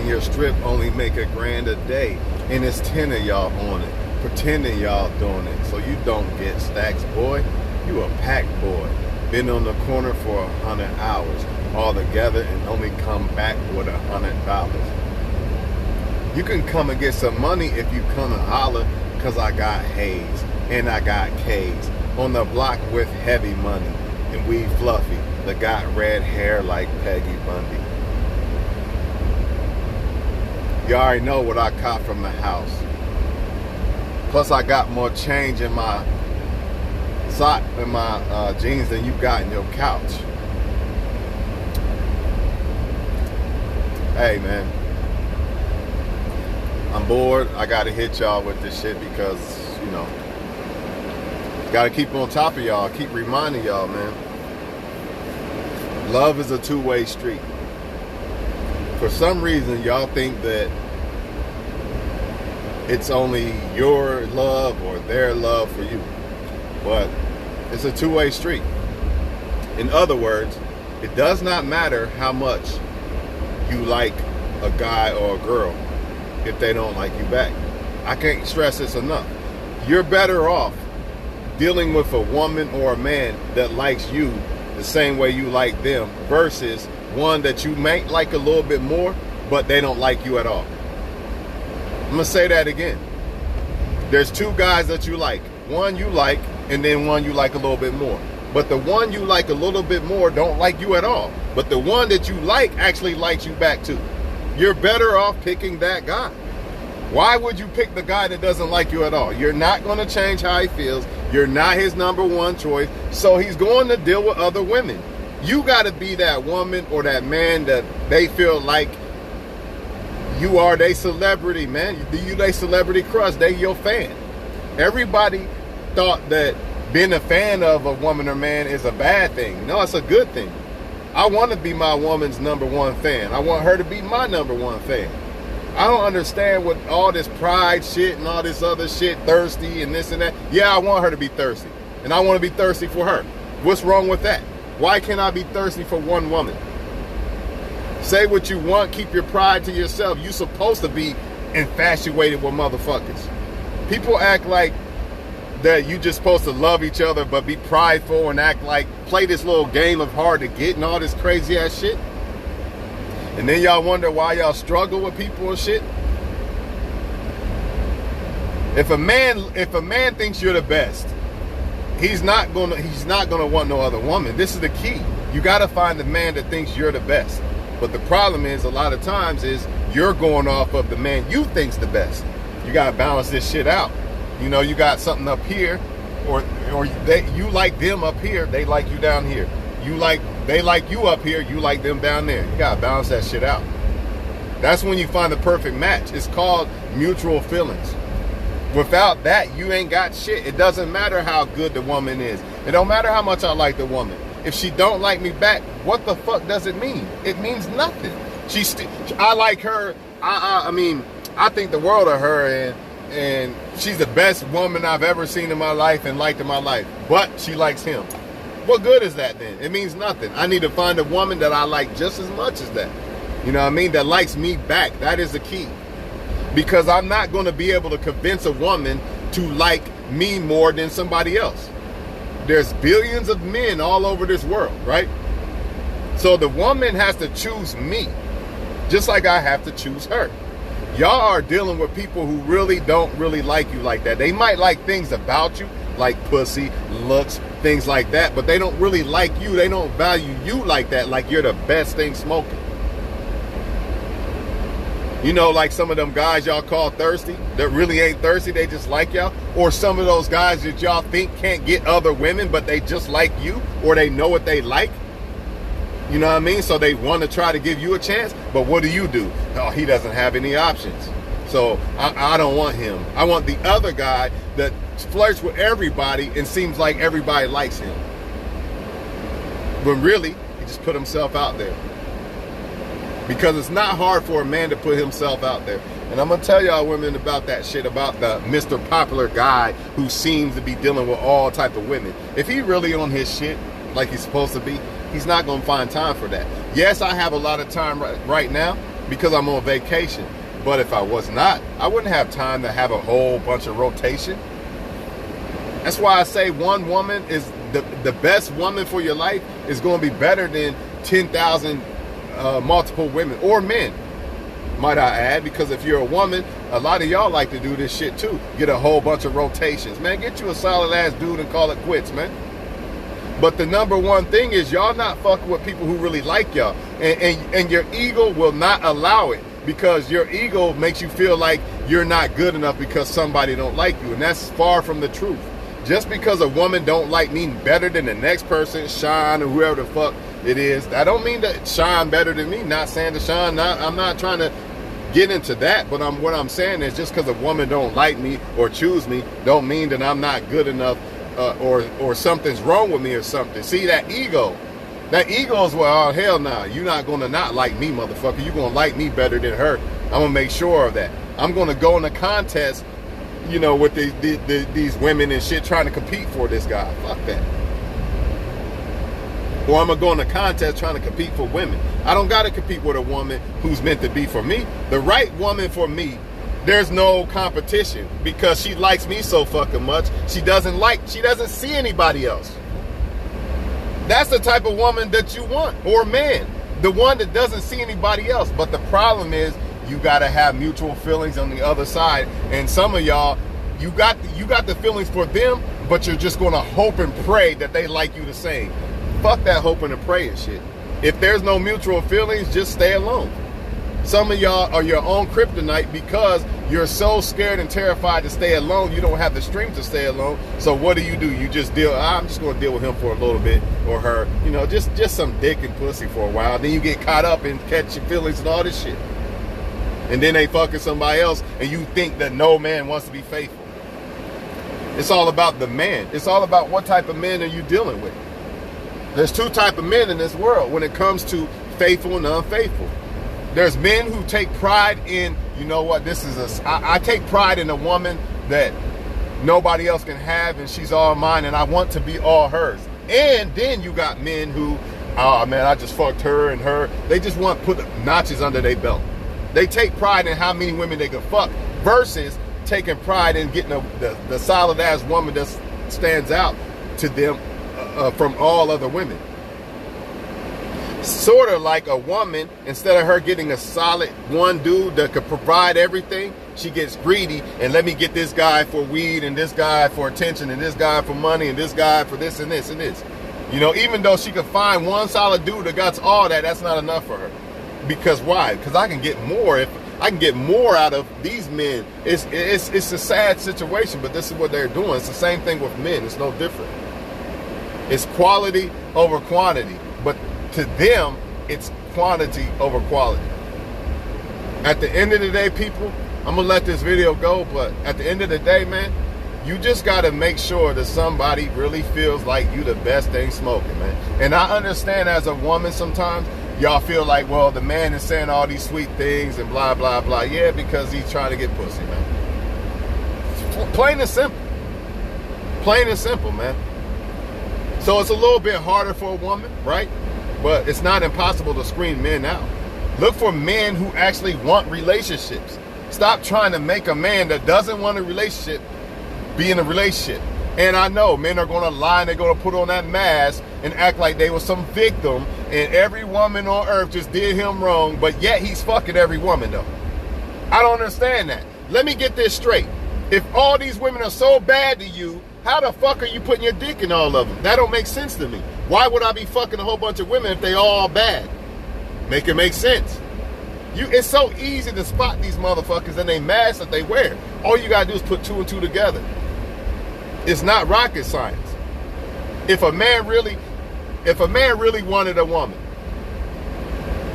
and your strip only make $1,000 a day, and it's 10 of y'all on it, pretending y'all doing it, so you don't get stacks, boy. You a pack boy. Been on the corner for 100 hours all together and only come back with $100. You can come and get some money if you come and holler, cause I got Haze and I got K's on the block with heavy money, and we fluffy that got red hair like Peggy Bundy. You already know what I caught from the house. Plus I got more change in my sock and my jeans than you got in your couch. Hey man, I'm bored. I gotta hit y'all with this shit because, you know, gotta keep on top of y'all, keep reminding y'all, man. Love is a two-way street. For some reason, y'all think that it's only your love or their love for you. But it's a two-way street. In other words, it does not matter how much you like a guy or a girl if they don't like you back. I can't stress this enough. You're better off dealing with a woman or a man that likes you the same way you like them versus one that you might like a little bit more, but they don't like you at all. I'm gonna say that again. There's two guys that you like. One you like, and then one you like a little bit more. But the one you like a little bit more don't like you at all. But the one that you like actually likes you back too. You're better off picking that guy. Why would you pick the guy that doesn't like you at all? You're not going to change how he feels. You're not his number one choice. So he's going to deal with other women. You got to be that woman or that man that they feel like you are their celebrity, man. You their celebrity crush. They your fan. Everybody thought that being a fan of a woman or man is a bad thing. No, it's a good thing. I want to be my woman's number one fan. I want her to be my number one fan. I don't understand what all this pride shit and all this other shit, thirsty and this and that. Yeah, I want her to be thirsty. And I want to be thirsty for her. What's wrong with that? Why can't I be thirsty for one woman? Say what you want, keep your pride to yourself. You're supposed to be infatuated with motherfuckers. People act like that you just supposed to love each other but be prideful and act like, play this little game of hard to get and all this crazy ass shit. And then y'all wonder why y'all struggle with people and shit. If a man thinks you're the best, he's not gonna want no other woman. This is the key. You gotta find the man that thinks you're the best. But the problem is, a lot of times is you're going off of the man you think's the best. You gotta balance this shit out. You know, you got something up here, or you like them up here, they like you down here. They like you up here, you like them down there. You gotta balance that shit out. That's when you find the perfect match. It's called mutual feelings. Without that, you ain't got shit. It doesn't matter how good the woman is. It don't matter how much I like the woman. If she don't like me back, what the fuck does it mean? It means nothing. I like her. I mean, I think the world of her, and she's the best woman I've ever seen in my life and liked in my life. But she likes him. What good is that then? It means nothing. I need to find a woman that I like just as much as that. You know what I mean? That likes me back. That is the key. Because I'm not going to be able to convince a woman to like me more than somebody else. There's billions of men all over this world, right? So the woman has to choose me, just like I have to choose her. Y'all are dealing with people who really don't really like you like that. They might like things about you, like pussy, looks, things like that, but they don't really like you. They don't value you like that, like you're the best thing smoking. You know, like some of them guys y'all call thirsty, that really ain't thirsty, they just like y'all. Or some of those guys that y'all think can't get other women, but they just like you, or they know what they like. You know what I mean? So they want to try to give you a chance, but what do? Oh, he doesn't have any options. So I don't want him. I want the other guy that flirts with everybody and seems like everybody likes him. When really, he just put himself out there. Because it's not hard for a man to put himself out there. And I'm going to tell y'all women about that shit, about the Mr. Popular guy who seems to be dealing with all type of women. If he really on his shit like he's supposed to be, he's not going to find time for that. Yes, I have a lot of time right now, because I'm on vacation. But if I was not, I wouldn't have time to have a whole bunch of rotation. That's why I say one woman is the best woman for your life is going to be better than 10,000 multiple women or men, might I add, because if you're a woman, a lot of y'all like to do this shit too. Get a whole bunch of rotations. Man, get you a solid ass dude and call it quits, man. But the number one thing is y'all not fucking with people who really like y'all. And your ego will not allow it, because your ego makes you feel like you're not good enough because somebody don't like you. And that's far from the truth. Just because a woman don't like me better than the next person, Sean or whoever the fuck it is, that don't mean that Sean better than me. Not saying to Sean, I'm not trying to get into that, but what I'm saying is just because a woman don't like me or choose me don't mean that I'm not good enough or something's wrong with me or something. See, that ego is, well, oh, hell no, you're not going to not like me, motherfucker. You're going to like me better than her. I'm going to make sure of that. I'm going to go in a contest, you know, with these women and shit trying to compete for this guy. Fuck that. Or I'm going to go in a contest trying to compete for women. I don't got to compete with a woman who's meant to be for me. The right woman for me, there's no competition, because she likes me so fucking much. She doesn't see anybody else. That's the type of woman that you want, or man, the one that doesn't see anybody else. But the problem is, you gotta have mutual feelings on the other side. And some of y'all, you got the feelings for them, but you're just gonna hope and pray that they like you the same. Fuck that hoping and praying shit. If there's no mutual feelings, just stay alone. Some of y'all are your own kryptonite because you're so scared and terrified to stay alone. You don't have the strength to stay alone. So what do? You just I'm just going to deal with him for a little bit, or her. You know, just some dick and pussy for a while. Then you get caught up and catch your feelings and all this shit. And then they fucking somebody else, and you think that no man wants to be faithful. It's all about the man. It's all about what type of men are you dealing with. There's two types of men in this world when it comes to faithful and unfaithful. There's men who take pride in, you know what, I take pride in a woman that nobody else can have, and she's all mine, and I want to be all hers. And then you got men who, oh man, I just fucked her and her. They just want to put notches under their belt. They take pride in how many women they can fuck versus taking pride in getting the solid ass woman that stands out to them from all other women. Sort of like a woman, instead of her getting a solid one dude that could provide everything, she gets greedy and let me get this guy for weed and this guy for attention and this guy for money and this guy for this and this and this. You know, even though she could find one solid dude that got all that, that's not enough for her. Because why? Because I can get more. If I can get more out of these men. It's a sad situation, but this is what they're doing. It's the same thing with men. It's no different. It's quality over quantity, but to them, it's quantity over quality. At the end of the day, people, I'm gonna let this video go, but at the end of the day, man, you just gotta make sure that somebody really feels like you the best thing smoking, man. And I understand as a woman sometimes, y'all feel like, well, the man is saying all these sweet things and blah, blah, blah. Yeah, because he's trying to get pussy, man. Plain and simple. Plain and simple, man. So it's a little bit harder for a woman, right? But it's not impossible to screen men out. Look for men who actually want relationships. Stop trying to make a man that doesn't want a relationship be in a relationship. And I know men are going to lie and they're going to put on that mask and act like they were some victim and every woman on earth just did him wrong, but yet he's fucking every woman though. I don't understand that. Let me get this straight. If all these women are so bad to you, how the fuck are you putting your dick in all of them? That don't make sense to me. Why would I be fucking a whole bunch of women if they all bad? Make it make sense. It's so easy to spot these motherfuckers and they masks that they wear. All you gotta do is put two and two together. It's not rocket science. If a man really wanted a woman,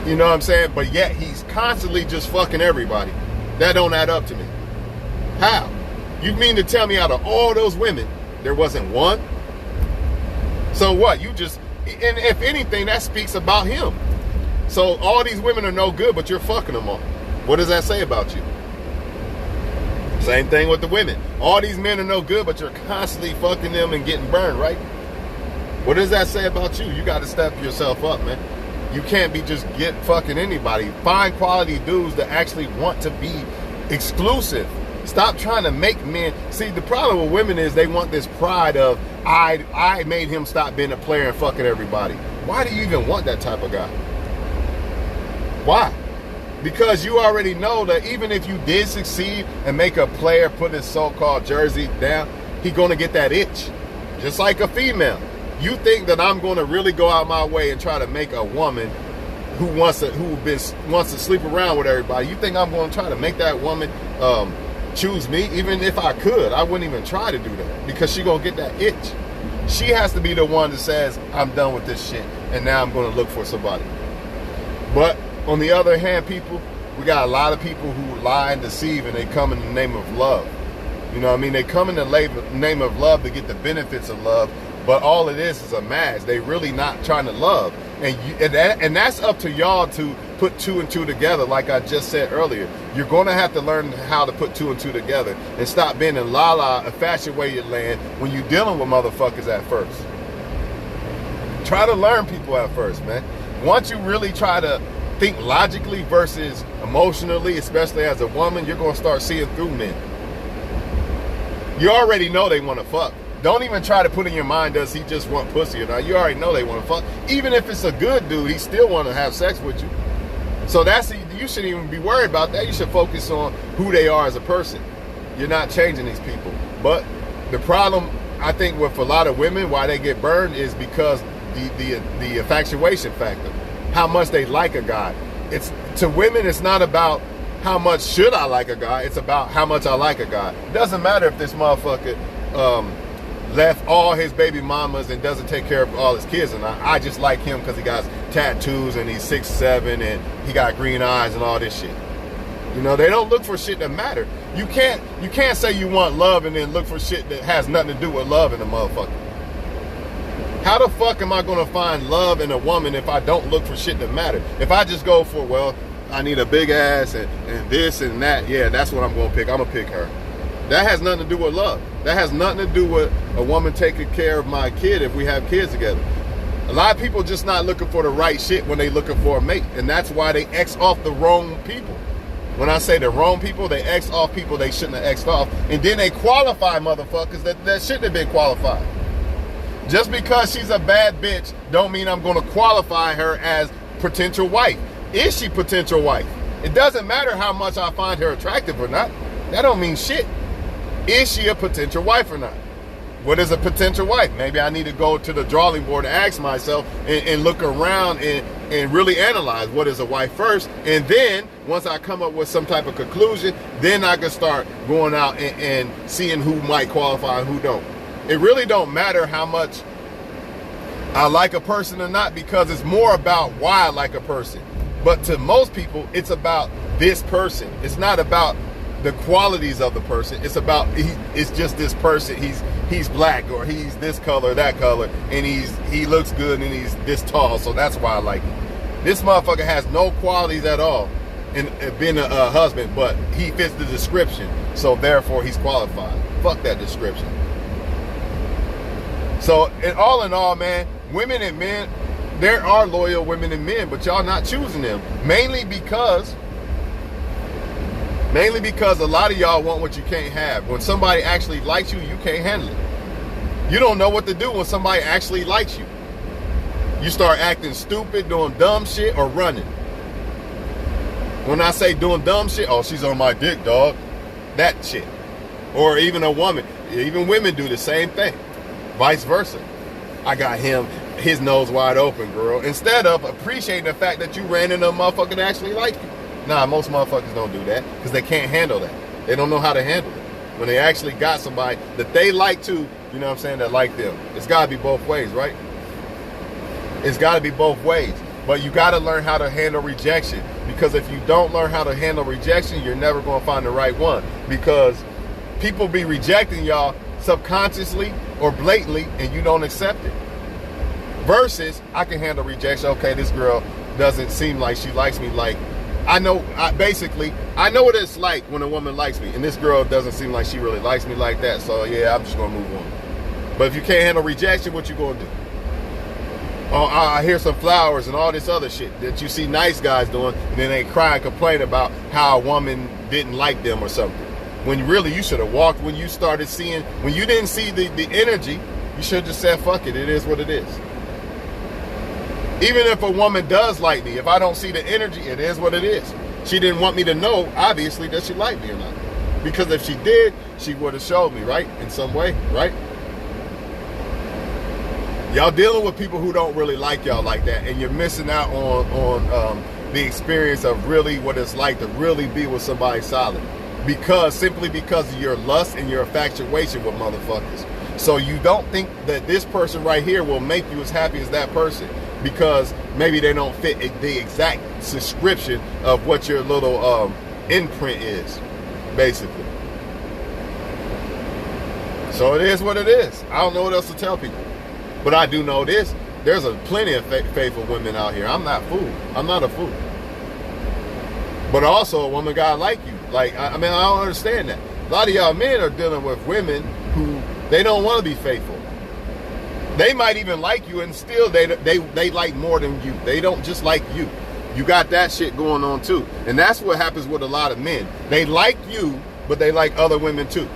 you know what I'm saying? But yet he's constantly just fucking everybody. That don't add up to me. How? You mean to tell me out of all those women, there wasn't one? So what? And if anything, that speaks about him. So all these women are no good, but you're fucking them all. What does that say about you? Same thing with the women. All these men are no good, but you're constantly fucking them and getting burned, right? What does that say about you? You got to step yourself up, man. You can't be just get fucking anybody. Find quality dudes that actually want to be exclusive. Stop trying to make men. See, the problem with women is they want this pride of, I made him stop being a player and fucking everybody. Why do you even want that type of guy? Why? Because you already know that even if you did succeed and make a player put his so-called jersey down, he's going to get that itch. Just like a female. You think that I'm going to really go out my way and try to make a woman who wants to sleep around with everybody? You think I'm going to try to make that woman choose me? Even if I could, I wouldn't even try to do that, because she's going to get that itch. She has to be the one that says, I'm done with this shit, and now I'm going to look for somebody. But on the other hand, people, we got a lot of people who lie and deceive, and they come in the name of love. You know what I mean? They come in the name of love to get the benefits of love, but all it is a mask. They really not trying to love. And that's up to y'all to put two and two together. Like I just said earlier, you're going to have to learn how to put two and two together and stop being in infatuated land when you're dealing with motherfuckers at first. Try to learn people at first, man. Once you really try to think logically versus emotionally, especially as a woman, you're going to start seeing through men. You already know they want to fuck. Don't even try to put in your mind, does he just want pussy or not? You already know they want to fuck. Even if it's a good dude, he still want to have sex with you. So you shouldn't even be worried about that. You should focus on who they are as a person. You're not changing these people. But the problem, I think, with a lot of women, why they get burned is because the infatuation factor. How much they like a guy. To women, it's not about how much should I like a guy. It's about how much I like a guy. It doesn't matter if this motherfucker left all his baby mamas and doesn't take care of all his kids, and I just like him because he got tattoos and he's 6'7" and he got green eyes and all this shit. You know, they don't look for shit that matter. You can't say you want love and then look for shit that has nothing to do with love in a motherfucker. How the fuck am I going to find love in a woman if I don't look for shit that matter? If I just go for, well, I need a big ass and this and that, yeah, that's what I'm going to pick. I'm going to pick her. That has nothing to do with love. That has nothing to do with a woman taking care of my kid if we have kids together. A lot of people just not looking for the right shit when they looking for a mate. And that's why they X off the wrong people. When I say the wrong people, they X off people they shouldn't have X'd off. And then they qualify motherfuckers that shouldn't have been qualified. Just because she's a bad bitch don't mean I'm going to qualify her as potential wife. Is she potential wife? It doesn't matter how much I find her attractive or not. That don't mean shit. Is she a potential wife or not? What is a potential wife? Maybe I need to go to the drawing board and ask myself and look around and really analyze what is a wife first. And then once I come up with some type of conclusion, then I can start going out and seeing who might qualify and who don't. It really don't matter how much I like a person or not, because it's more about why I like a person. But to most people, it's about this person. It's not about the qualities of the person. It's about it's just this person. He's black, or he's this color, that color, and he looks good and he's this tall, so that's why I like him. This motherfucker has no qualities at all in being a husband, but he fits the description, so therefore he's qualified. Fuck that description. So all in all, man, women and men, there are loyal women and men, but y'all not choosing them. Mainly because a lot of y'all want what you can't have. When somebody actually likes you, you can't handle it. You don't know what to do when somebody actually likes you. You start acting stupid, doing dumb shit, or running. When I say doing dumb shit, oh, she's on my dick, dog. That shit. Or even a woman. Even women do the same thing. Vice versa. I got him, his nose wide open, girl. Instead of appreciating the fact that you ran into a motherfucker that actually liked you. Nah, most motherfuckers don't do that because they can't handle that. They don't know how to handle it. When they actually got somebody that they like too, you know what I'm saying, that like them. It's got to be both ways, right? It's got to be both ways. But you got to learn how to handle rejection, because if you don't learn how to handle rejection, you're never going to find the right one, because people be rejecting y'all subconsciously or blatantly and you don't accept it. Versus, I can handle rejection. Okay, this girl doesn't seem like she likes me. Like, I know what it's like when a woman likes me, and this girl doesn't seem like she really likes me like that, so yeah, I'm just gonna move on. But if you can't handle rejection, what you gonna do? Oh, I hear some flowers and all this other shit that you see nice guys doing, and then they cry and complain about how a woman didn't like them or something. When really you should have walked when you started seeing, when you didn't see the energy, you should have just said, fuck it, it is what it is. Even if a woman does like me, if I don't see the energy, it is what it is. She didn't want me to know, obviously, that she liked me or not. Because if she did, she would have showed me, right? In some way, right? Y'all dealing with people who don't really like y'all like that, and you're missing out on the experience of really what it's like to really be with somebody solid. Simply because of your lust and your infatuation with motherfuckers. So you don't think that this person right here will make you as happy as that person because maybe they don't fit the exact description of what your little imprint is, basically. So it is what it is. I don't know what else to tell people. But I do know this. There's plenty of faithful women out here. I'm not fool. I'm not a fool. But also a woman gotta like you. Like, I mean, I don't understand that. A lot of y'all men are dealing with women who they don't want to be faithful. They might even like you and still they like more than you. They don't just like you. You got that shit going on too. And that's what happens with a lot of men. They like you, but they like other women too.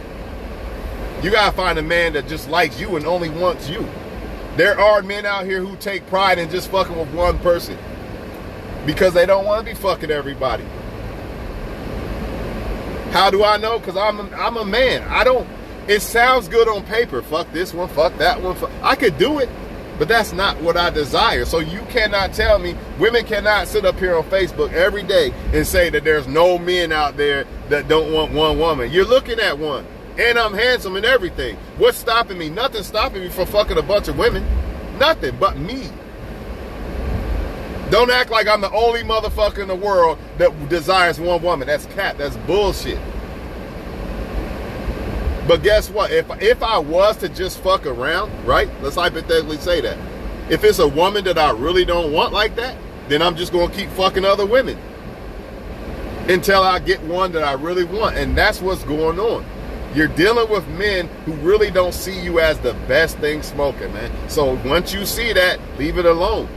You gotta find a man that just likes you and only wants you. There are men out here who take pride in just fucking with one person because they don't want to be fucking everybody. How do I know? Because I'm a man. It sounds good on paper. Fuck this one, fuck that one. I could do it, but that's not what I desire. So you cannot tell me, women cannot sit up here on Facebook every day and say that there's no men out there that don't want one woman. You're looking at one. And I'm handsome and everything. What's stopping me? Nothing's stopping me from fucking a bunch of women. Nothing but me. Don't act like I'm the only motherfucker in the world that desires one woman. That's cap. That's bullshit. But guess what? If I was to just fuck around, right? Let's hypothetically say that. If it's a woman that I really don't want like that, then I'm just going to keep fucking other women until I get one that I really want. And that's what's going on. You're dealing with men who really don't see you as the best thing smoking, man. So once you see that, leave it alone.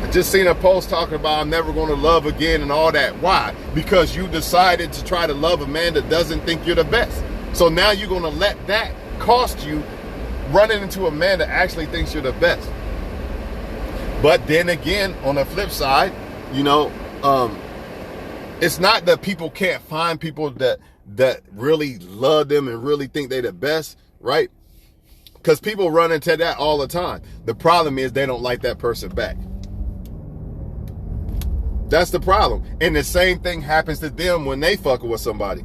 I just seen a post talking about I'm never going to love again and all that. Why? Because you decided to try to love a man that doesn't think you're the best. So now you're going to let that cost you running into a man that actually thinks you're the best. But then again, on the flip side, it's not that people can't find people that really love them and really think they're the best, right? Because people run into that all the time. The problem is they don't like that person back. That's the problem. And the same thing happens to them when they fucking with somebody.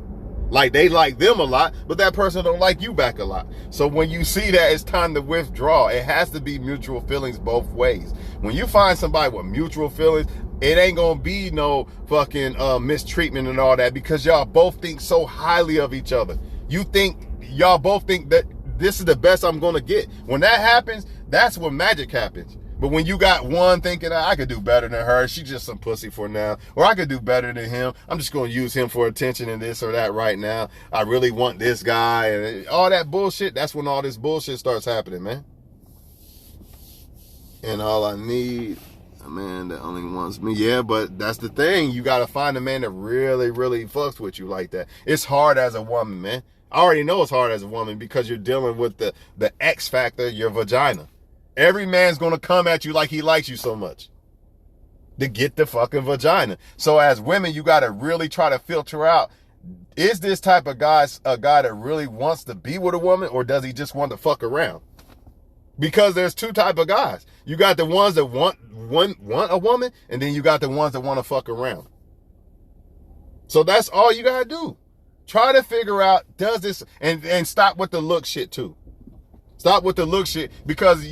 Like they like them a lot, but that person don't like you back a lot. So when you see that, it's time to withdraw. It has to be mutual feelings both ways. When you find somebody with mutual feelings, it ain't gonna be no fucking mistreatment and all that because y'all both think so highly of each other. Y'all both think that this is the best I'm gonna get. When that happens, that's when magic happens. But when you got one thinking, I could do better than her, she's just some pussy for now, or I could do better than him, I'm just gonna use him for attention and this or that right now, I really want this guy, and all that bullshit, that's when all this bullshit starts happening, man. And all I need, a man that only wants me. Yeah, but that's the thing. You got to find a man that really, really fucks with you like that. It's hard as a woman, man. I already know it's hard as a woman because you're dealing with the X factor, your vagina. Every man's going to come at you like he likes you so much to get the fucking vagina. So as women, you got to really try to filter out, is this type of guy a guy that really wants to be with a woman, or does he just want to fuck around? Because there's two type of guys. You got the ones that want a woman, and then you got the ones that want to fuck around. So that's all you gotta do. Try to figure out, does this, and stop with the look shit too. Stop with the look shit, because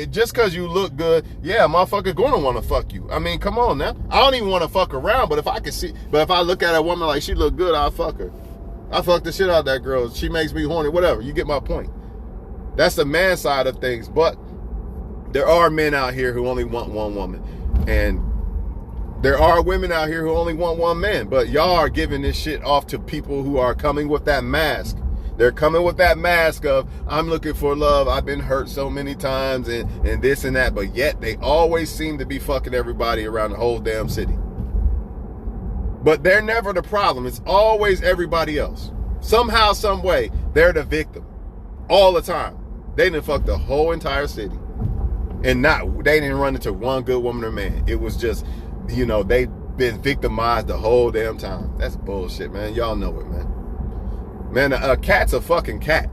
just because you look good, yeah, motherfucker gonna want to fuck you. I mean, come on now. I don't even want to fuck around, but if I look at a woman like she look good, I'll fuck her. I fuck the shit out of that girl. She makes me horny, whatever. You get my point. That's the man side of things, but there are men out here who only want one woman, and there are women out here who only want one man, but y'all are giving this shit off to people who are coming with that mask, They're coming with that mask of, I'm looking for love. I've been hurt so many times and this and that. But yet they always seem to be fucking everybody around the whole damn city. But they're never the problem. It's always everybody else. Somehow, some way, they're the victim. All the time. They didn't fuck the whole entire city. And they didn't run into one good woman or man. It was just, they've been victimized the whole damn time. That's bullshit, man. Y'all know it, man. Man, a cat's a fucking cat.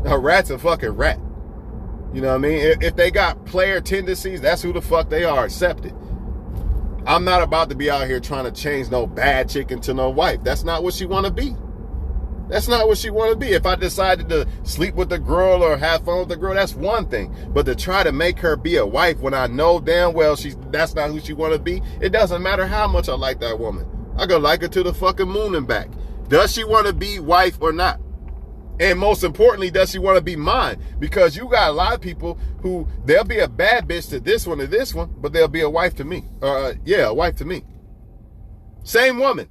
A rat's a fucking rat. You know what I mean? If they got player tendencies, that's who the fuck they are. Accept it. I'm not about to be out here trying to change no bad chick into no wife. That's not what she want to be. That's not what she want to be. If I decided to sleep with the girl or have fun with the girl, that's one thing. But to try to make her be a wife when I know damn well that's not who she want to be, it doesn't matter how much I like that woman. I could like her to the fucking moon and back. Does she want to be wife or not? And most importantly, does she want to be mine? Because you got a lot of people who, they'll be a bad bitch to this one or this one, but they'll be a wife to me. A wife to me. Same woman.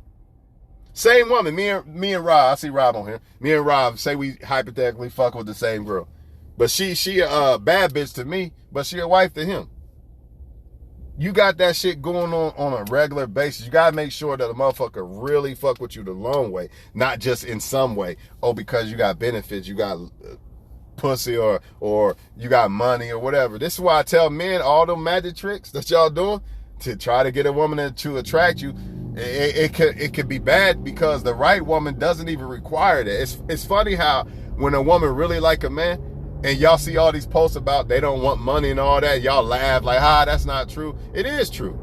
Same woman. Me and Rob, I see Rob on here. Me and Rob, say we hypothetically fuck with the same girl. But she a bad bitch to me, but she a wife to him. You got that shit going on a regular basis. You got to make sure that a motherfucker really fuck with you the long way, not just in some way. Oh, because you got benefits, you got pussy or you got money or whatever. This is why I tell men all them magic tricks that y'all doing to try to get a woman to attract you. It could be bad because the right woman doesn't even require that. It's funny how when a woman really like a man, and y'all see all these posts about they don't want money and all that, y'all laugh like, that's not true. It is true.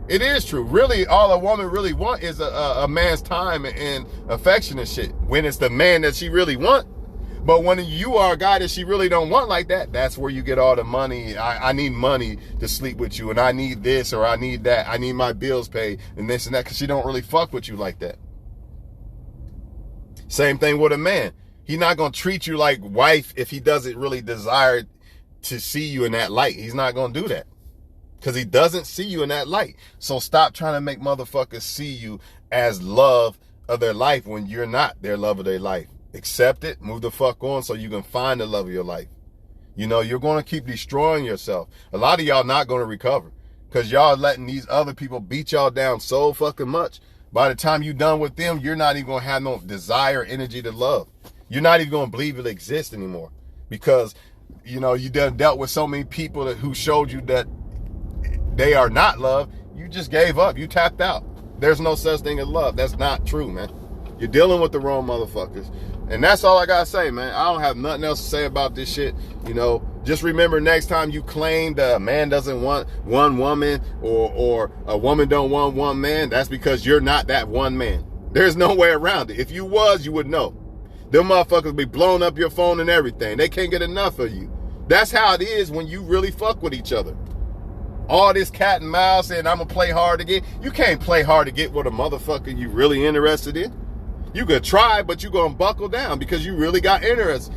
It is true. Really, all a woman really want is a man's time and affection and shit. When it's the man that she really want. But when you are a guy that she really don't want like that, that's where you get all the money. I need money to sleep with you, and I need this or I need that. I need my bills paid and this and that, because she don't really fuck with you like that. Same thing with a man. He's not going to treat you like wife if he doesn't really desire to see you in that light. He's not going to do that because he doesn't see you in that light. So stop trying to make motherfuckers see you as love of their life when you're not their love of their life. Accept it, move the fuck on so you can find the love of your life. You're going to keep destroying yourself. A lot of y'all not going to recover because y'all letting these other people beat y'all down so fucking much. By the time you're done with them, you're not even going to have no desire, energy to love. You're not even going to believe it exists anymore because, you done dealt with so many people who showed you that they are not love. You just gave up. You tapped out. There's no such thing as love. That's not true, man. You're dealing with the wrong motherfuckers. And that's all I got to say, man. I don't have nothing else to say about this shit. Just remember next time you claim that a man doesn't want one woman or a woman don't want one man, that's because you're not that one man. There's no way around it. If you was, you would know. Them motherfuckers be blowing up your phone and everything. They can't get enough of you. That's how it is when you really fuck with each other. All this cat and mouse saying, I'm going to play hard to get. You can't play hard to get with a motherfucker you really interested in. You could try, but you're going to buckle down because you really got interest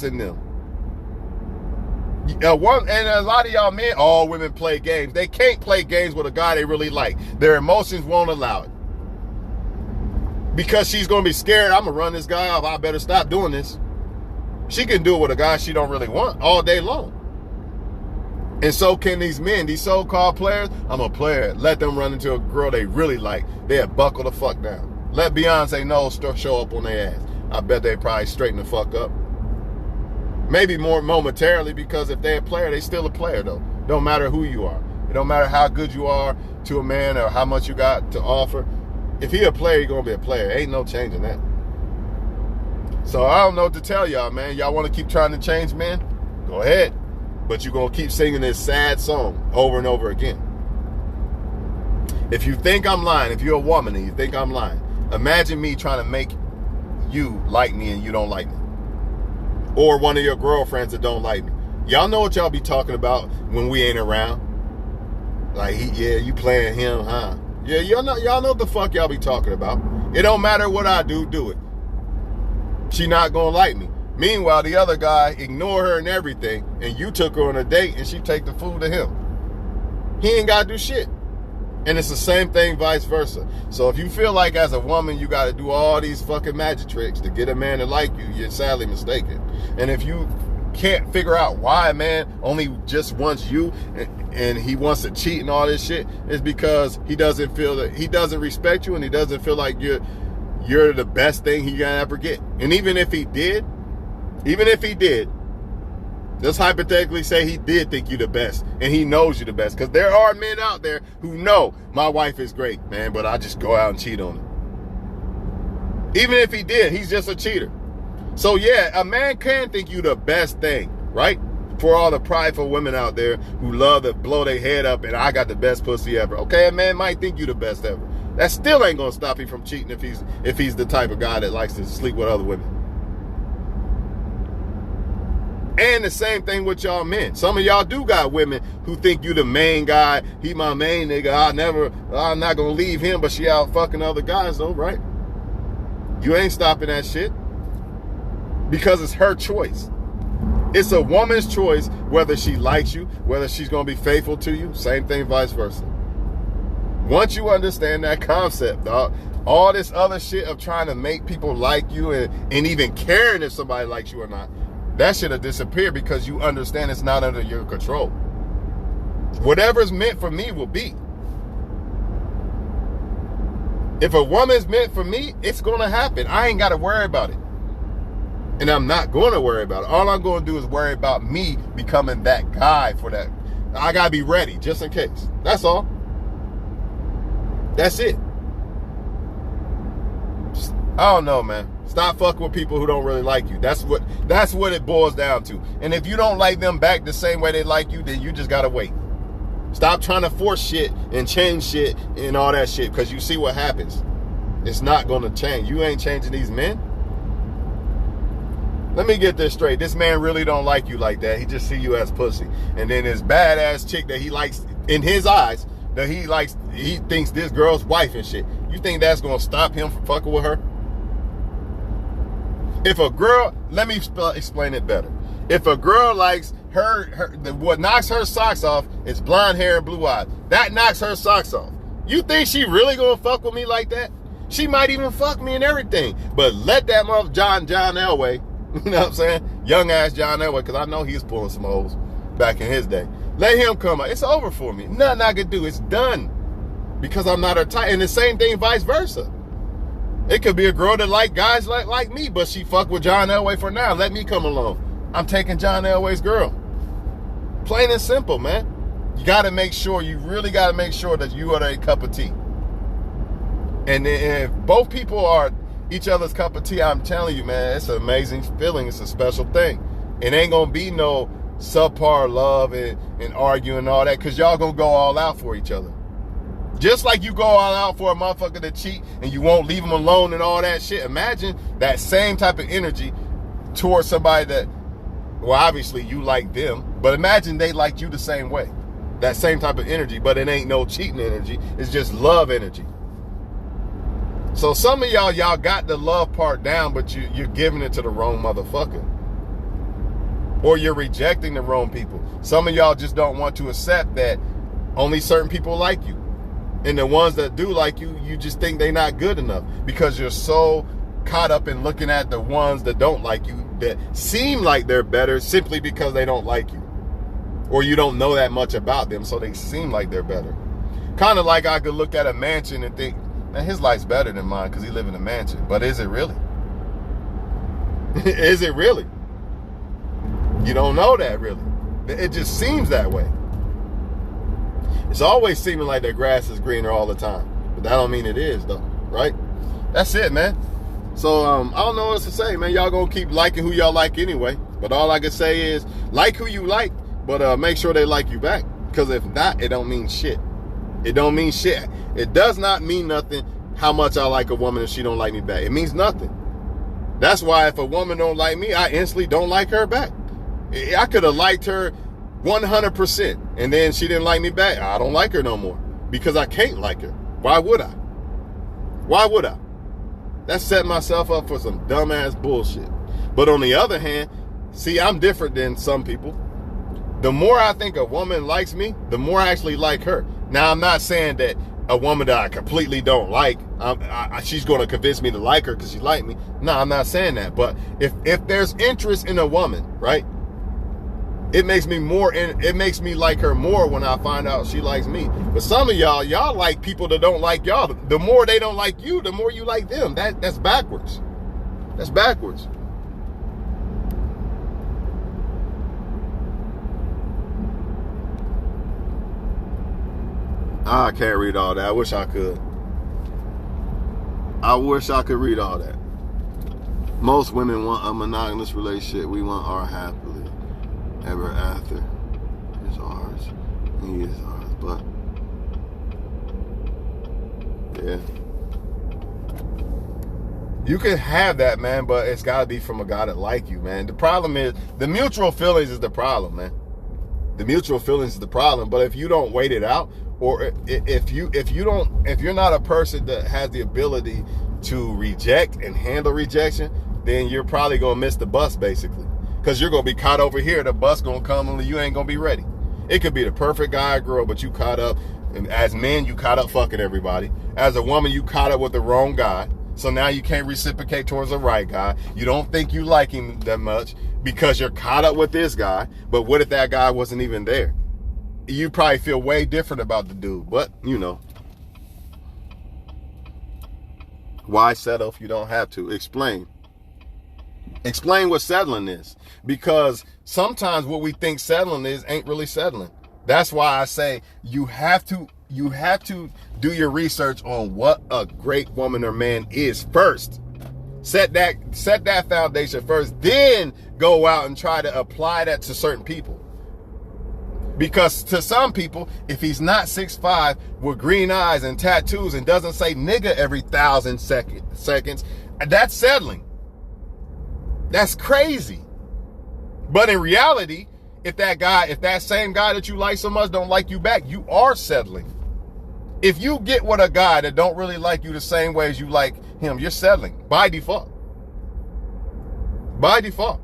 in them. And a lot of y'all men, all women play games. They can't play games with a guy they really like. Their emotions won't allow it. Because she's going to be scared, I'm going to run this guy off. I better stop doing this. She can do it with a guy she don't really want all day long. And so can these men, these so-called players. I'm a player. Let them run into a girl they really like. They'll buckle the fuck down. Let Beyonce Knowles show up on their ass. I bet they probably straighten the fuck up. Maybe more momentarily, because if they're a player, they still a player though. Don't matter who you are. It don't matter how good you are to a man or how much you got to offer. If he a player, he gonna be a player. Ain't no changing that. So I don't know what to tell y'all, man. Y'all want to keep trying to change men? Go ahead. But you're gonna keep singing this sad song over and over again. If you think I'm lying, if you're a woman and you think I'm lying, imagine me trying to make you like me and you don't like me. Or one of your girlfriends that don't like me. Y'all know what y'all be talking about when we ain't around. Like, you playing him, huh? Yeah, y'all know what the fuck y'all be talking about. It don't matter what I do it. She not gonna like me. Meanwhile, the other guy ignore her and everything, and you took her on a date and she take the food to him. He ain't gotta do shit. And it's the same thing vice versa. So if you feel like as a woman you got to do all these fucking magic tricks to get a man to like you, you're sadly mistaken. And if you can't figure out why a man only just wants you and he wants to cheat and all this shit, it's because he doesn't feel that he doesn't respect you and he doesn't feel like you're the best thing he can ever get. And even if he did, let's hypothetically say he did think you the best and he knows you the best, because there are men out there who know my wife is great, man, but I just go out and cheat on her. Even if he did, he's just a cheater. So yeah, a man can think you the best thing, right? For all the prideful women out there who love to blow their head up and I got the best pussy ever. Okay, a man might think you the best ever. That still ain't gonna stop him from cheating if he's the type of guy that likes to sleep with other women. And the same thing with y'all men. Some of y'all do got women who think you the main guy. He my main nigga. I'm not gonna leave him, but she out fucking other guys though, right? You ain't stopping that shit. Because it's her choice. It's a woman's choice whether she likes you, whether she's gonna be faithful to you. Same thing vice versa. Once you understand that concept, dog, all this other shit of trying to make people like you and even caring if somebody likes you or not, that should have disappeared because you understand it's not under your control. Whatever's meant for me will be. If a woman's meant for me, it's going to happen. I ain't got to worry about it. And I'm not going to worry about it. All I'm going to do is worry about me becoming that guy for that. I got to be ready just in case. That's all. That's it. I don't know, man. Stop fucking with people who don't really like you. That's what it boils down to. And if you don't like them back the same way they like you, then you just gotta wait. Stop trying to force shit and change shit and all that shit, because you see what happens. It's not gonna change. You ain't changing these men. Let me get this straight. This man really don't like you like that. He just see you as pussy. And then this badass chick that he likes in his eyes, that he thinks this girl's wife and shit. You think that's gonna stop him from fucking with her? If a girl, let me explain it better. If a girl likes what knocks her socks off is blonde hair and blue eyes. That knocks her socks off. You think she really gonna fuck with me like that? She might even fuck me and everything. But let that mother John Elway, you know what I'm saying? Young ass John Elway, because I know he was pulling some hoes back in his day. Let him come out. It's over for me. Nothing I could do. It's done. Because I'm not her type. And the same thing vice versa. It could be a girl that like guys like me, but she fuck with John Elway for now. Let me come along. I'm taking John Elway's girl. Plain and simple, man. You really got to make sure that you are a cup of tea. And if both people are each other's cup of tea, I'm telling you, man, it's an amazing feeling. It's a special thing. It ain't going to be no subpar love and arguing and all that, because y'all going to go all out for each other. Just like you go all out for a motherfucker to cheat and you won't leave them alone and all that shit. Imagine that same type of energy towards somebody that, well, obviously you like them, but imagine they like you the same way. That same type of energy, but it ain't no cheating energy. It's just love energy. So some of y'all got the love part down, but you're giving it to the wrong motherfucker. Or you're rejecting the wrong people. Some of y'all just don't want to accept that only certain people like you. And the ones that do like you, you just think they're not good enough because you're so caught up in looking at the ones that don't like you, that seem like they're better simply because they don't like you. Or you don't know that much about them, so they seem like they're better. Kind of like I could look at a mansion and think, man, his life's better than mine because he lives in a mansion. But is it really? Is it really? You don't know that really. It just seems that way. It's always seeming like that grass is greener all the time. But that don't mean it is, though, right? That's it, man. So, I don't know what else to say, man. Y'all gonna keep liking who y'all like anyway. But all I can say is, like who you like, but make sure they like you back. Because if not, it don't mean shit. It don't mean shit. It does not mean nothing how much I like a woman if she don't like me back. It means nothing. That's why if a woman don't like me, I instantly don't like her back. I could have liked her 100%, and then she didn't like me back. I don't like her no more because I can't like her. Why would I? Why would I? That's setting myself up for some dumbass bullshit. But on the other hand, see, I'm different than some people. The more I think a woman likes me, the more I actually like her. Now, I'm not saying that a woman that I completely don't like, she's going to convince me to like her because she liked me. No, I'm not saying that. But if there's interest in a woman, right, it makes me like her more when I find out she likes me. But some of y'all like people that don't like y'all. The more they don't like you, the more you like them. That's backwards. That's backwards. I can't read all that. I wish I could. I wish I could read all that. Most women want a monogamous relationship. We want our happily ever after. It's ours. He is ours. But yeah, you can have that, man, but it's got to be from a guy that like you, man. The problem is the mutual feelings is the problem, man. The mutual feelings is the problem. But if you don't wait it out, or if you're not a person that has the ability to reject and handle rejection, then you're probably gonna miss the bus, basically, because you're gonna be caught over here. The bus gonna come and you ain't gonna be ready. It could be the perfect guy or girl, but you caught up. And as men, you caught up fucking everybody. As a woman, you caught up with the wrong guy. So now you can't reciprocate towards the right guy. You don't think you like him that much because you're caught up with this guy. But what if that guy wasn't even there? You probably feel way different about the dude. But, you know. Why settle if you don't have to? Explain. Explain what settling is. Because sometimes what we think settling is ain't really settling. That's why I say you have to do your research on what a great woman or man is first. Set that foundation first, then go out and try to apply that to certain people. Because to some people, if he's not 6'5" with green eyes and tattoos and doesn't say nigga every 1,000 seconds, that's settling. That's crazy. But in reality, if that same guy that you like so much don't like you back, you are settling. If you get with a guy that don't really like you the same way as you like him, you're settling by default. By default.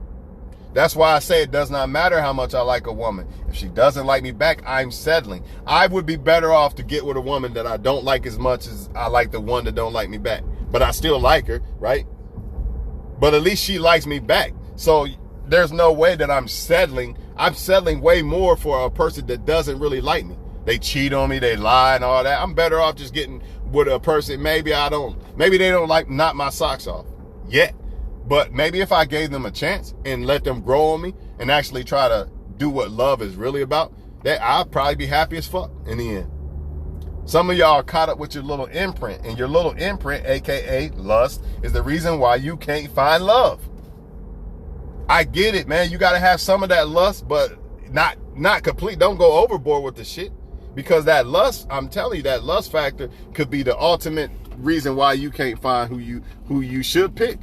That's why I say it does not matter how much I like a woman. If she doesn't like me back, I'm settling. I would be better off to get with a woman that I don't like as much as I like the one that don't like me back. But I still like her, right? But at least she likes me back. So there's no way that I'm settling. I'm settling way more for a person that doesn't really like me. They cheat on me, they lie and all that. I'm better off just getting with a person maybe they don't like knock my socks off yet. But maybe if I gave them a chance and let them grow on me and actually try to do what love is really about, that I'd probably be happy as fuck in the end. Some of y'all are caught up with your little imprint, and your little imprint, aka lust, is the reason why you can't find love. I get it, man. You got to have some of that lust, but not complete. Don't go overboard with the shit, because that lust, I'm telling you, that lust factor could be the ultimate reason why you can't find who you should pick.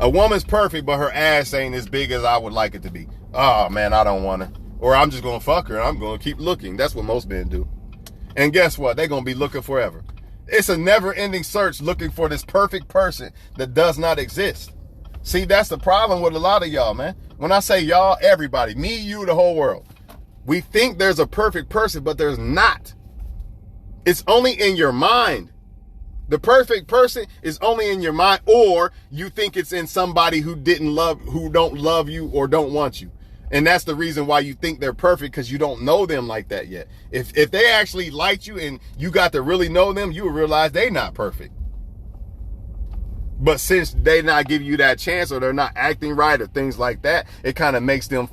A woman's perfect, but her ass ain't as big as I would like it to be. Oh, man, I don't want her. Or I'm just going to fuck her and I'm going to keep looking. That's what most men do. And guess what? They're going to be looking forever. It's a never-ending search looking for this perfect person that does not exist. See, that's the problem with a lot of y'all, man. When I say y'all, everybody, me, you, the whole world. We think there's a perfect person, but there's not. It's only in your mind. The perfect person is only in your mind, or you think it's in somebody who don't love you or don't want you. And that's the reason why you think they're perfect, because you don't know them like that yet. If they actually liked you and you got to really know them, you would realize they're not perfect. But since they not give you that chance, or they're not acting right or things like that, it kind of makes them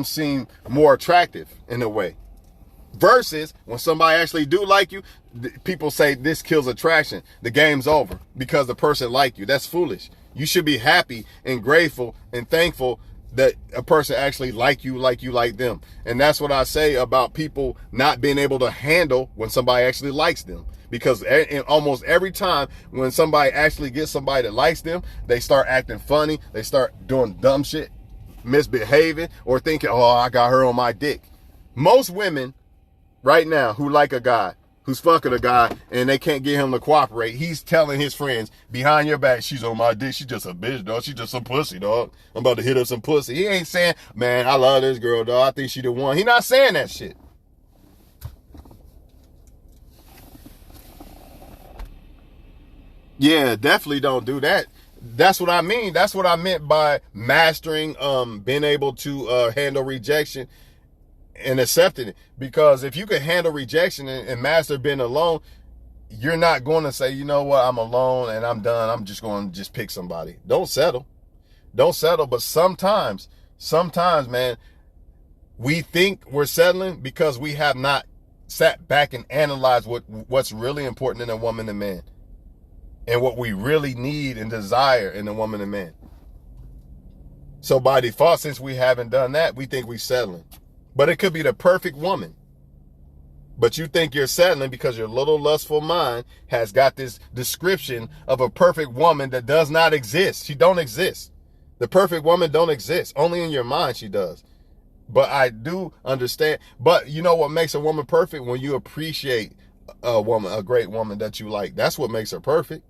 seem more attractive in a way. Versus when somebody actually do like you, people say this kills attraction. The game's over because the person like you. That's foolish. You should be happy and grateful and thankful that a person actually like you like them. And that's what I say about people not being able to handle when somebody actually likes them. Because almost every time when somebody actually gets somebody that likes them, they start acting funny. They start doing dumb shit, misbehaving, or thinking, oh, I got her on my dick. Most women right now who like a guy, who's fucking a guy, and they can't get him to cooperate, he's telling his friends behind your back, she's on my dick, she's just a bitch, dog, she's just some pussy, dog, I'm about to hit her some pussy. He ain't saying, man, I love this girl, dog, I think she the one. He not saying that shit. Yeah, definitely don't do that. That's what I mean. That's what I meant by mastering, being able to handle rejection and accepting it. Because if you can handle rejection and master being alone, you're not going to say, you know what, I'm alone and I'm done. I'm just going to just pick somebody. Don't settle. Don't settle. But sometimes, man, we think we're settling because we have not sat back and analyzed what's really important in a woman and man, and what we really need and desire in a woman and man. So by default, since we haven't done that, we think we're settling. But it could be the perfect woman. But you think you're settling because your little lustful mind has got this description of a perfect woman that does not exist. She don't exist. The perfect woman don't exist. Only in your mind she does. But I do understand. But you know what makes a woman perfect? When you appreciate a woman, a great woman that you like. That's what makes her perfect.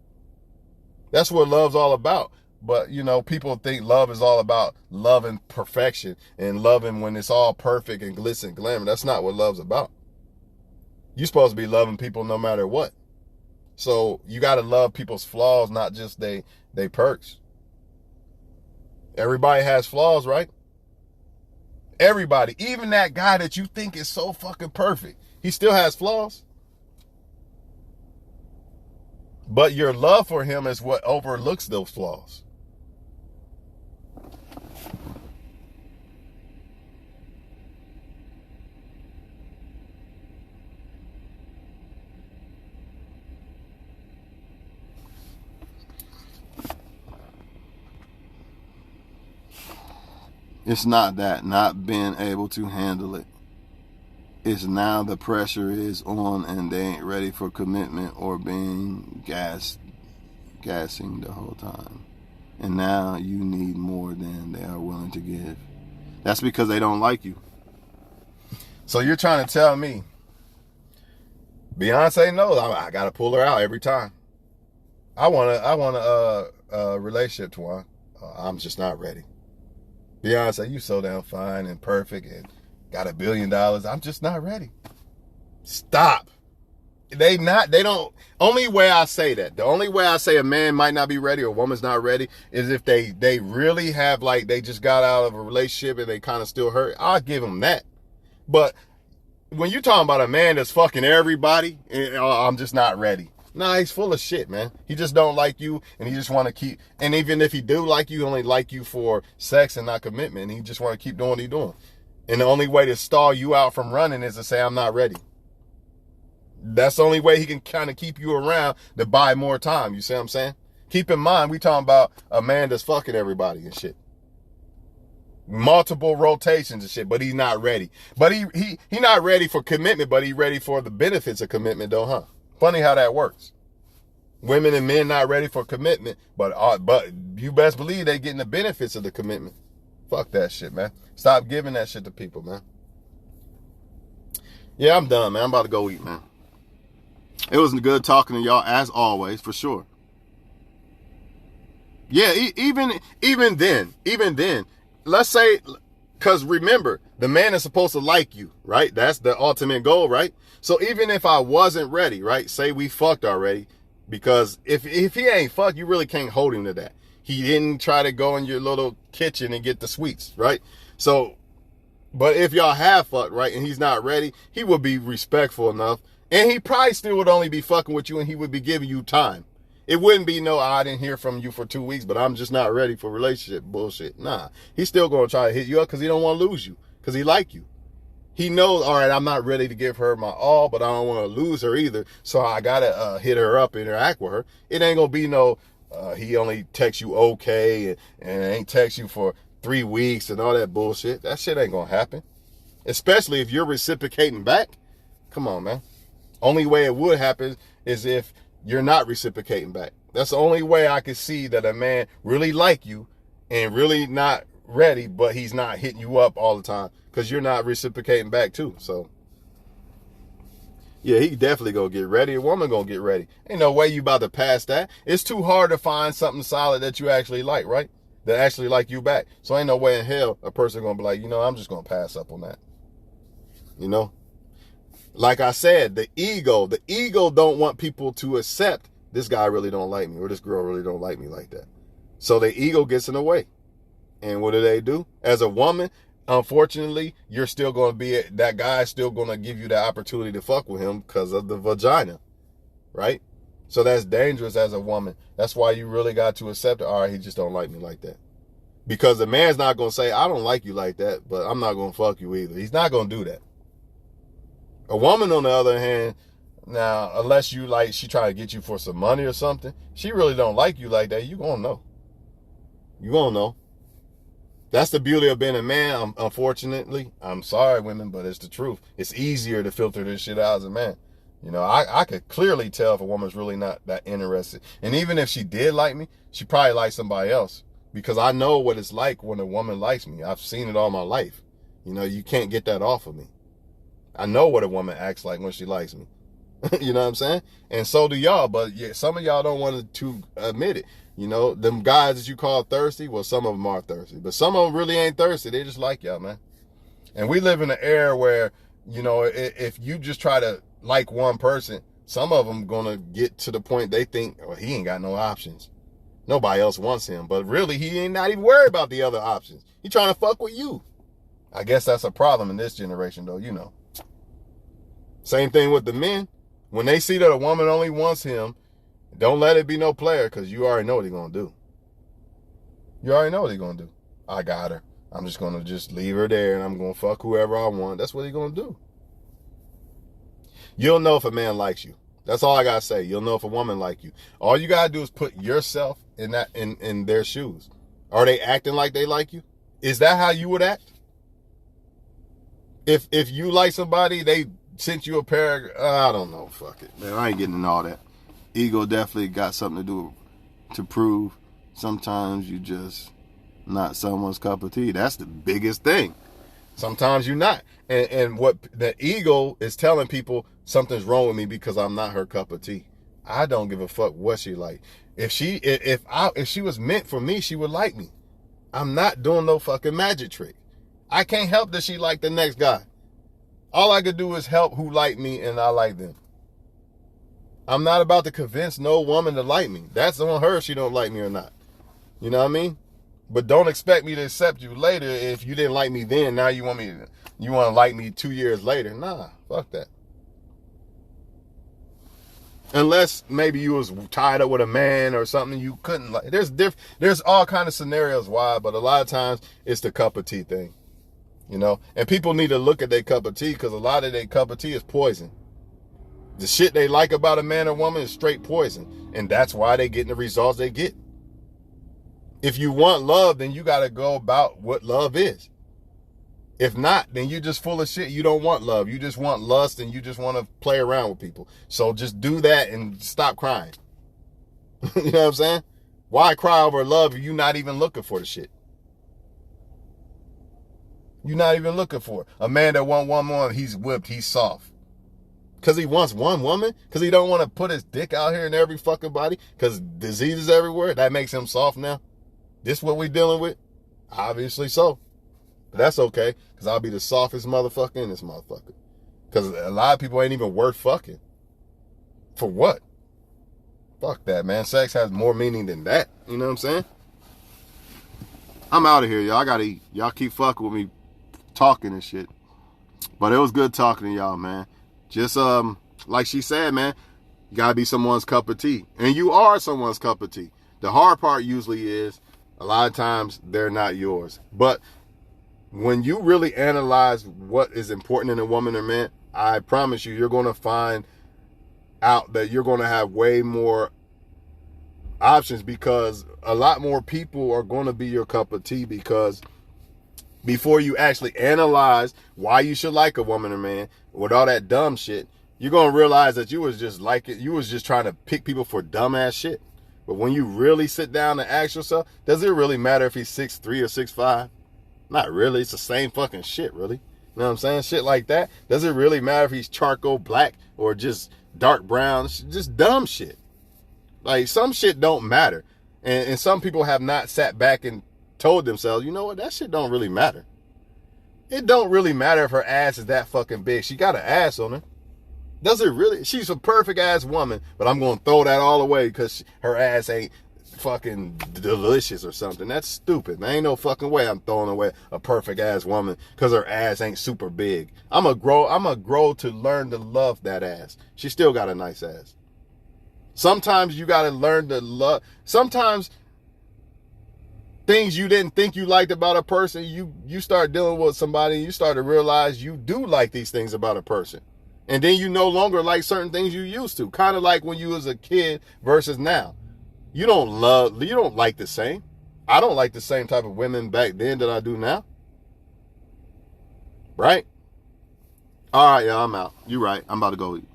That's what love's all about. But, you know, people think love is all about loving perfection and loving when it's all perfect and glitz and glamour. That's not what love's about. You're supposed to be loving people no matter what. So you got to love people's flaws, not just they perks. Everybody has flaws, right? Everybody, even that guy that you think is so fucking perfect, he still has flaws. But your love for him is what overlooks those flaws. It's not that, not being able to handle it. It's now the pressure is on and they ain't ready for commitment or being gassing the whole time. And now you need more than they are willing to give. That's because they don't like you. So you're trying to tell me, Beyonce knows I got to pull her out every time. I want a relationship, Twan. I'm just not ready. Beyonce, you so damn fine and perfect and got $1 billion. I'm just not ready. Stop. The only way I say a man might not be ready or a woman's not ready is if they really have, like, they just got out of a relationship and they kind of still hurt. I'll give them that. But when you're talking about a man that's fucking everybody, I'm just not ready. Nah, he's full of shit, man. He just don't like you, and he just want to keep, and even if he do like you, he only like you for sex and not commitment, and he just want to keep doing what he's doing. And the only way to stall you out from running is to say, I'm not ready. That's the only way he can kind of keep you around to buy more time. You see what I'm saying? Keep in mind, we talking about a man that's fucking everybody and shit. Multiple rotations and shit, but he's not ready. But he not ready for commitment, but he ready for the benefits of commitment though, huh? Funny how that works. Women and men not ready for commitment, but you best believe they getting the benefits of the commitment. Fuck that shit, man. Stop giving that shit to people, man. Yeah, I'm done, man. I'm about to go eat, man. It was good talking to y'all as always, for sure. Yeah, even then, let's say, because remember, the man is supposed to like you, right? That's the ultimate goal, right? So even if I wasn't ready, right? Say we fucked already, because if he ain't fucked, you really can't hold him to that. He didn't try to go in your little kitchen and get the sweets, right? So, but if y'all have fucked, right, and he's not ready, he would be respectful enough, and he probably still would only be fucking with you, and he would be giving you time. It wouldn't be I didn't hear from you for 2 weeks, but I'm just not ready for relationship bullshit. Nah, he's still going to try to hit you up because he don't want to lose you, because he like you. He knows, all right, I'm not ready to give her my all, but I don't want to lose her either, so I got to hit her up, interact with her. It ain't going to be he only texts you okay and ain't text you for 3 weeks and all that bullshit. That shit ain't going to happen, especially if you're reciprocating back. Come on, man. Only way it would happen is if you're not reciprocating back. That's the only way I can see that a man really like you and really not ready, but he's not hitting you up all the time because you're not reciprocating back too. So yeah, he definitely gonna get ready. A woman gonna get ready. Ain't no way you about to pass that. It's too hard to find something solid that you actually like, right? That actually like you back. So ain't no way in hell a person gonna be like, I'm just gonna pass up on that. Like I said, the ego don't want people to accept this guy really don't like me, or this girl really don't like me like that. So the ego gets in the way. And what do? As a woman, unfortunately, you're still going to be, that guy's still going to give you the opportunity to fuck with him because of the vagina, right? So that's dangerous as a woman. That's why you really got to accept it. All right, he just don't like me like that. Because the man's not going to say, I don't like you like that, but I'm not going to fuck you either. He's not going to do that. A woman, on the other hand, now, unless you like, she trying to get you for some money or something, she really don't like you like that, you going to know. You going to know. That's the beauty of being a man. Unfortunately, I'm sorry, women, but it's the truth. It's easier to filter this shit out as a man. You know, I could clearly tell if a woman's really not that interested. And even if she did like me, she probably likes somebody else. Because I know what it's like when a woman likes me. I've seen it all my life. You know, you can't get that off of me. I know what a woman acts like when she likes me. You know what I'm saying? And so do y'all. But yeah, some of y'all don't want to admit it. You know, them guys that you call thirsty, well, some of them are thirsty. But some of them really ain't thirsty. They just like y'all, man. And we live in an era where, you know, if you just try to like one person, some of them going to get to the point they think, oh, he ain't got no options. Nobody else wants him. But really, he ain't not even worried about the other options. He trying to fuck with you. I guess that's a problem in this generation, though, you know. Same thing with the men. When they see that a woman only wants him, don't let it be no player, because you already know what he's going to do. You already know what he's going to do. I got her. I'm just going to just leave her there, and I'm going to fuck whoever I want. That's what he's going to do. You'll know if a man likes you. That's all I got to say. You'll know if a woman likes you. All you got to do is put yourself in their shoes. Are they acting like they like you? Is that how you would act? If you like somebody, they sent you a pair of, I don't know, fuck it. Man, I ain't getting into all that. Ego definitely got something to do to prove. Sometimes you just not someone's cup of tea. That's the biggest thing. Sometimes you're not. And what the ego is telling people, something's wrong with me because I'm not her cup of tea. I don't give a fuck what she like. If she was meant for me, she would like me. I'm not doing no fucking magic trick. I can't help that she like the next guy. All I could do is help who like me, and I like them. I'm not about to convince no woman to like me. That's on her if she don't like me or not. You know what I mean? But don't expect me to accept you later if you didn't like me then. Now you want to like me 2 years later. Nah, fuck that. Unless maybe you was tied up with a man or something you couldn't like. There's all kind of scenarios why, but a lot of times it's the cup of tea thing. You know? And people need to look at their cup of tea, because a lot of their cup of tea is poison. The shit they like about a man or woman is straight poison. And that's why they get the results they get. If you want love, then you got to go about what love is. If not, then you're just full of shit. You don't want love. You just want lust, and you just want to play around with people. So just do that and stop crying. You know what I'm saying? Why cry over love if you're not even looking for the shit? You're not even looking for it. A man that want one woman, he's whipped, he's soft. Because he wants one woman? Because he don't want to put his dick out here in every fucking body? Because diseases everywhere? That makes him soft now? This what we dealing with? Obviously so. But that's okay, because I'll be the softest motherfucker in this motherfucker. Because a lot of people ain't even worth fucking. For what? Fuck that, man. Sex has more meaning than that. You know what I'm saying? I'm out of here, y'all. I gotta eat. Y'all keep fucking with me talking and shit. But it was good talking to y'all, man. Just like she said, man, you gotta be someone's cup of tea. And you are someone's cup of tea. The hard part usually is a lot of times they're not yours. But when you really analyze what is important in a woman or man, I promise you're going to find out that you're going to have way more options, because a lot more people are going to be your cup of tea, because before you actually analyze why you should like a woman or man with all that dumb shit, you're going to realize that you was just trying to pick people for dumbass shit. But when you really sit down and ask yourself, does it really matter if he's 6'3" or 6'5"? Not really. It's the same fucking shit, really. You know what I'm saying? Shit like that. Does it really matter if he's charcoal black or just dark brown? It's just dumb shit. Like, some shit don't matter. And some people have not sat back and told themselves, you know what, that shit don't really matter. It don't really matter if her ass is that fucking big. She got an ass on her. Does it really? She's a perfect ass woman, but I'm going to throw that all away because her ass ain't fucking delicious or something. That's stupid. There ain't no fucking way I'm throwing away a perfect ass woman because her ass ain't super big. I'm a grow to learn to love that ass. She still got a nice ass. Sometimes you got to learn to love. Sometimes things you didn't think you liked about a person, you start dealing with somebody and you start to realize you do like these things about a person. And then you no longer like certain things you used to. Kind of like when you was a kid versus now. You don't like the same. I don't like the same type of women back then that I do now. Right? All right, y'all, I'm out. You right. I'm about to go eat.